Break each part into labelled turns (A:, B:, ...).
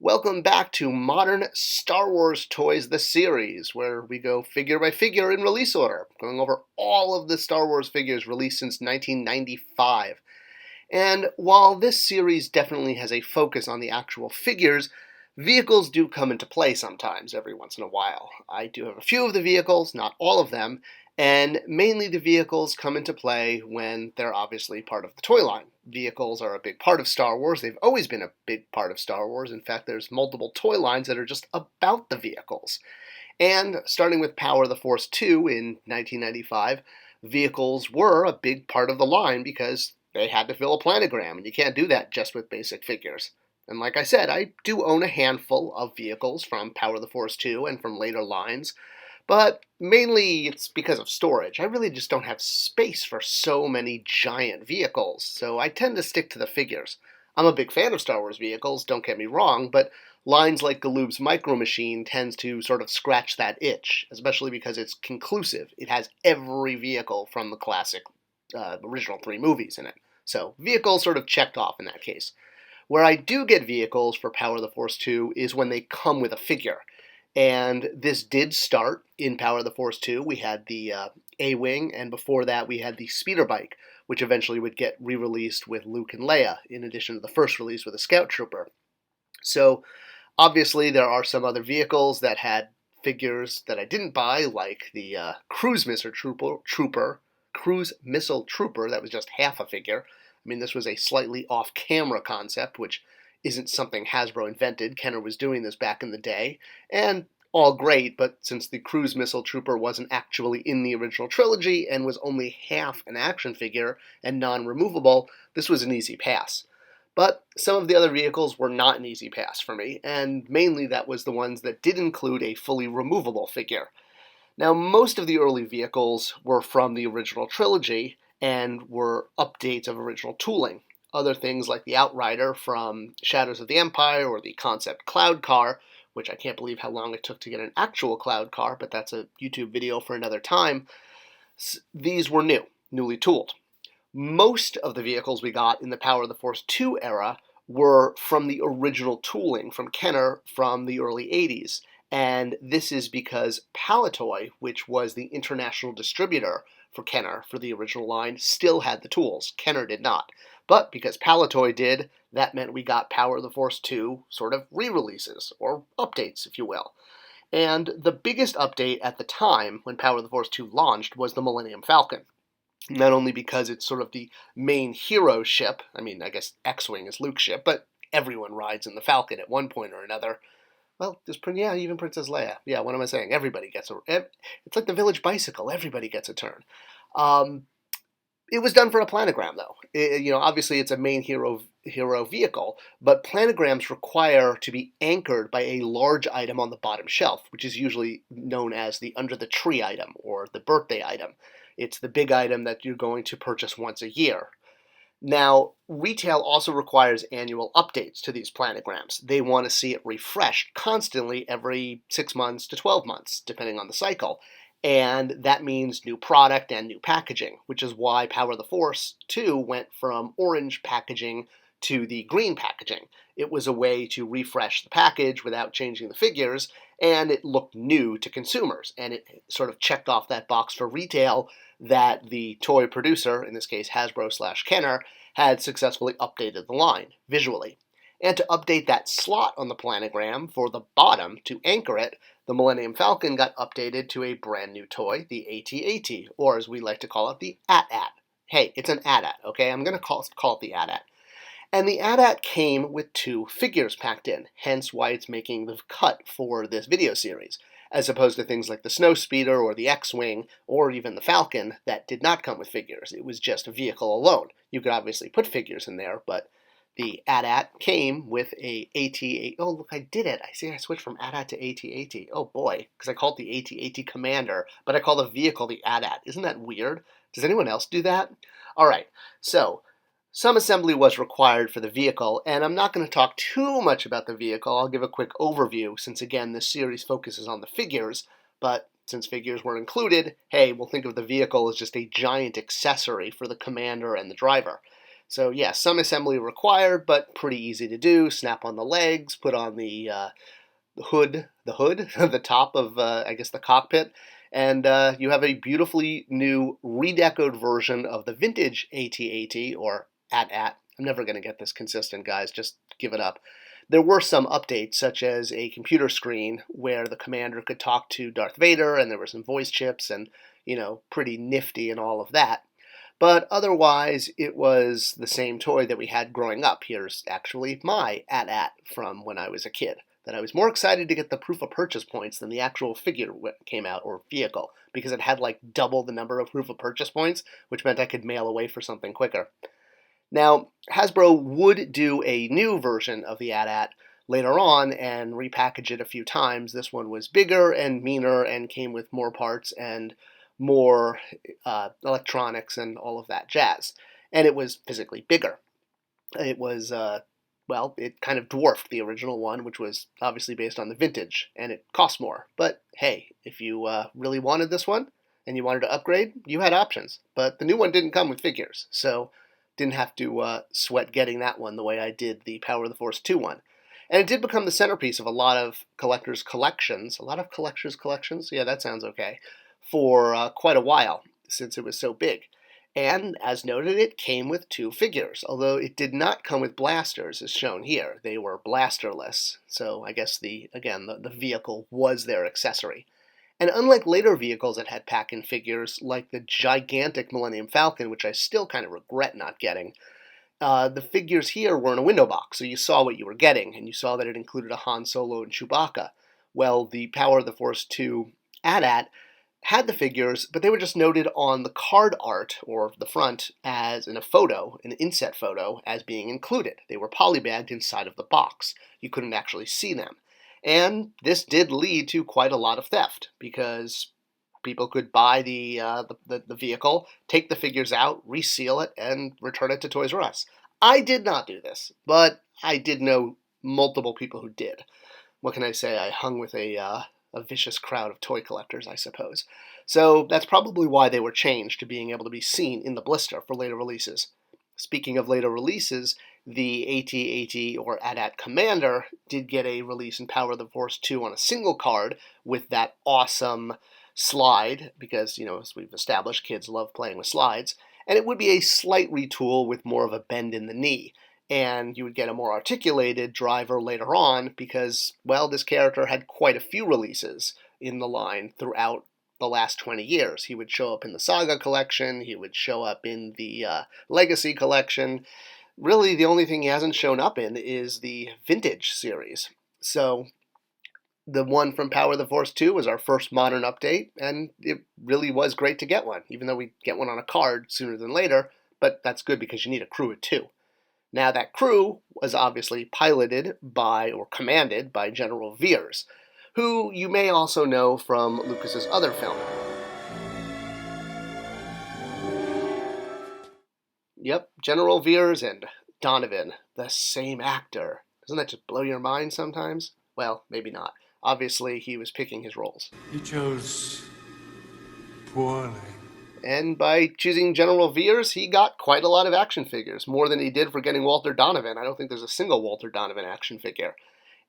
A: Welcome back to Modern Star Wars Toys, the series, where we go figure by figure in release order, going over all of the Star Wars figures released since 1995. And while this series definitely has a focus on the actual figures, vehicles do come into play sometimes, every once in a while. I do have a few of the vehicles, not all of them, and mainly the vehicles come into play when they're obviously part of the toy line. Vehicles are a big part of Star Wars. They've always been a big part of Star Wars. In fact, there's multiple toy lines that are just about the vehicles. And starting with Power of the Force 2 in 1995, vehicles were a big part of the line because they had to fill a planogram, and you can't do that just with basic figures. And like I said, I do own a handful of vehicles from Power of the Force 2 and from later lines, but mainly it's because of storage. I really just don't have space for so many giant vehicles, so I tend to stick to the figures. I'm a big fan of Star Wars vehicles, don't get me wrong, but lines like Galoob's Micro Machine tends to sort of scratch that itch, especially because it's conclusive. It has every vehicle from the classic original 3 movies in it. So vehicles sort of checked off in that case. Where I do get vehicles for Power of the Force 2 is when they come with a figure. And this did start in Power of the Force 2. We had the A-Wing, and before that we had the speeder bike, which eventually would get re-released with Luke and Leia, in addition to the first release with a Scout Trooper. So, obviously, there are some other vehicles that had figures that I didn't buy, like the Cruise Missile Trooper, that was just half a figure. I mean, this was a slightly off-camera concept, which isn't something Hasbro invented. Kenner was doing this back in the day, and all great, but since the Cruise Missile Trooper wasn't actually in the original trilogy and was only half an action figure and non-removable, this was an easy pass. But some of the other vehicles were not an easy pass for me, and mainly that was the ones that did include a fully removable figure. Now, most of the early vehicles were from the original trilogy and were updates of original tooling. Other things like the Outrider from Shadows of the Empire or the concept Cloud Car, which I can't believe how long it took to get an actual cloud car, but that's a YouTube video for another time. These were newly tooled. Most of the vehicles we got in the Power of the Force 2 era were from the original tooling from Kenner from the early 80s. And this is because Palitoy, which was the international distributor for Kenner for the original line, still had the tools. Kenner did not. But because Palitoy did, that meant we got Power of the Force 2 sort of re-releases, or updates, if you will. And the biggest update at the time, when Power of the Force 2 launched, was the Millennium Falcon. Not only because it's sort of the main hero ship, I mean, I guess X-Wing is Luke's ship, but everyone rides in the Falcon at one point or another. Well, even Princess Leia. Yeah, what am I saying? Everybody gets it's like the village bicycle. Everybody gets a turn. It was done for a planogram, though. Obviously it's a main hero vehicle, but planograms require to be anchored by a large item on the bottom shelf, which is usually known as the under the tree item or the birthday item. It's the big item that you're going to purchase once a year. Now, retail also requires annual updates to these planograms. They want to see it refreshed constantly every 6 months to 12 months, depending on the cycle. And that means new product and new packaging, which is why Power of the Force 2 went from orange packaging to the green packaging. It was a way to refresh the package without changing the figures, and it looked new to consumers. And it sort of checked off that box for retail that the toy producer, in this case Hasbro/Kenner, had successfully updated the line visually. And to update that slot on the planogram for the bottom to anchor it, the Millennium Falcon got updated to a brand new toy, the AT-AT, or as we like to call it, the AT-AT. Hey, it's an AT-AT, okay? I'm going to call it the AT-AT. And the AT-AT came with 2 figures packed in, hence why it's making the cut for this video series, as opposed to things like the Snowspeeder or the X-Wing or even the Falcon that did not come with figures. It was just a vehicle alone. You could obviously put figures in there, but the AT-AT came with a AT-AT. Oh, look, I did it. I see I switched from AT-AT to AT-AT. Oh, boy, because I called the AT-AT Commander, but I call the vehicle the AT-AT. Isn't that weird? Does anyone else do that? All right, so some assembly was required for the vehicle, and I'm not going to talk too much about the vehicle. I'll give a quick overview, since, again, this series focuses on the figures, but since figures weren't included, hey, we'll think of the vehicle as just a giant accessory for the commander and the driver. So yeah, some assembly required, but pretty easy to do. Snap on the legs, put on the hood, the top of, I guess, the cockpit, and you have a beautifully new redecoed version of the vintage AT-AT, or AT-AT. I'm never going to get this consistent, guys. Just give it up. There were some updates, such as a computer screen where the commander could talk to Darth Vader, and there were some voice chips, and, pretty nifty and all of that. But otherwise, it was the same toy that we had growing up. Here's actually my AT-AT from when I was a kid. That I was more excited to get the proof of purchase points than the actual figure came out, or vehicle, because it had like double the number of proof of purchase points, which meant I could mail away for something quicker. Now, Hasbro would do a new version of the AT-AT later on and repackage it a few times. This one was bigger and meaner and came with more parts and more electronics and all of that jazz. And it was physically bigger. It was, it kind of dwarfed the original one, which was obviously based on the vintage, and it cost more. But hey, if you really wanted this one and you wanted to upgrade, you had options. But the new one didn't come with figures, so didn't have to sweat getting that one the way I did the Power of the Force 2 one. And it did become the centerpiece of a lot of collectors' collections. A lot of collectors' collections? Yeah, that sounds okay. For quite a while, since it was so big. And, as noted, it came with 2 figures, although it did not come with blasters, as shown here. They were blasterless, so I guess the vehicle was their accessory. And unlike later vehicles that had pack-in figures, like the gigantic Millennium Falcon, which I still kind of regret not getting, the figures here were in a window box, so you saw what you were getting, and you saw that it included a Han Solo and Chewbacca. Well, the Power of the Force 2 AT-AT had the figures, but they were just noted on the card art, or the front, as in a photo, an inset photo, as being included. They were polybagged inside of the box. You couldn't actually see them. And this did lead to quite a lot of theft, because people could buy the vehicle, take the figures out, reseal it, and return it to Toys R Us. I did not do this, but I did know multiple people who did. What can I say? I hung with a vicious crowd of toy collectors, I suppose. So that's probably why they were changed to being able to be seen in the blister for later releases. Speaking of later releases, the AT-AT or AT-AT Commander did get a release in Power of the Force 2 on a single card with that awesome slide, because, as we've established, kids love playing with slides, and it would be a slight retool with more of a bend in the knee. And you would get a more articulated driver later on because, well, this character had quite a few releases in the line throughout the last 20 years. He would show up in the Saga collection, he would show up in the Legacy collection. Really, the only thing he hasn't shown up in is the Vintage series. So the one from Power of the Force 2 was our first modern update, and it really was great to get one, even though we get one on a card sooner than later, but that's good because you need a crew of 2. Now, that crew was obviously piloted by, or commanded by, General Veers, who you may also know from Lucas's other film. Yep, General Veers and Donovan, the same actor. Doesn't that just blow your mind sometimes? Well, maybe not. Obviously, he was picking his roles.
B: You chose poorly.
A: And by choosing General Veers, he got quite a lot of action figures, more than he did for getting Walter Donovan. I don't think there's a single Walter Donovan action figure.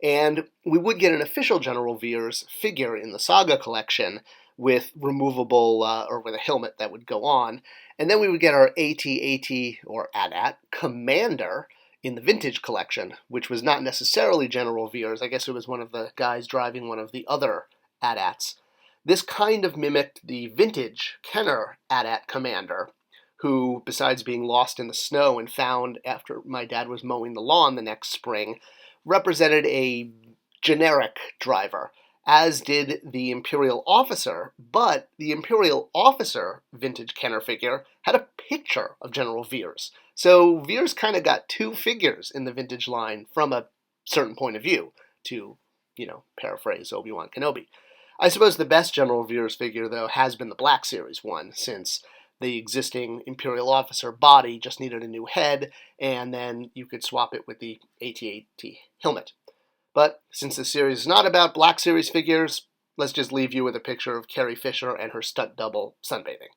A: And we would get an official General Veers figure in the Saga collection with removable, or with a helmet that would go on. And then we would get our AT-AT, or AT-AT, Commander in the Vintage collection, which was not necessarily General Veers. I guess it was one of the guys driving one of the other AT-ATs. This kind of mimicked the vintage Kenner AT-AT Commander, who, besides being lost in the snow and found after my dad was mowing the lawn the next spring, represented a generic driver, as did the Imperial Officer, but the Imperial Officer vintage Kenner figure had a picture of General Veers. So Veers kind of got 2 figures in the vintage line from a certain point of view, to, paraphrase Obi-Wan Kenobi. I suppose the best General Veers figure, though, has been the Black Series one, since the existing Imperial Officer body just needed a new head, and then you could swap it with the AT-AT helmet. But since the series is not about Black Series figures, let's just leave you with a picture of Carrie Fisher and her stunt double sunbathing.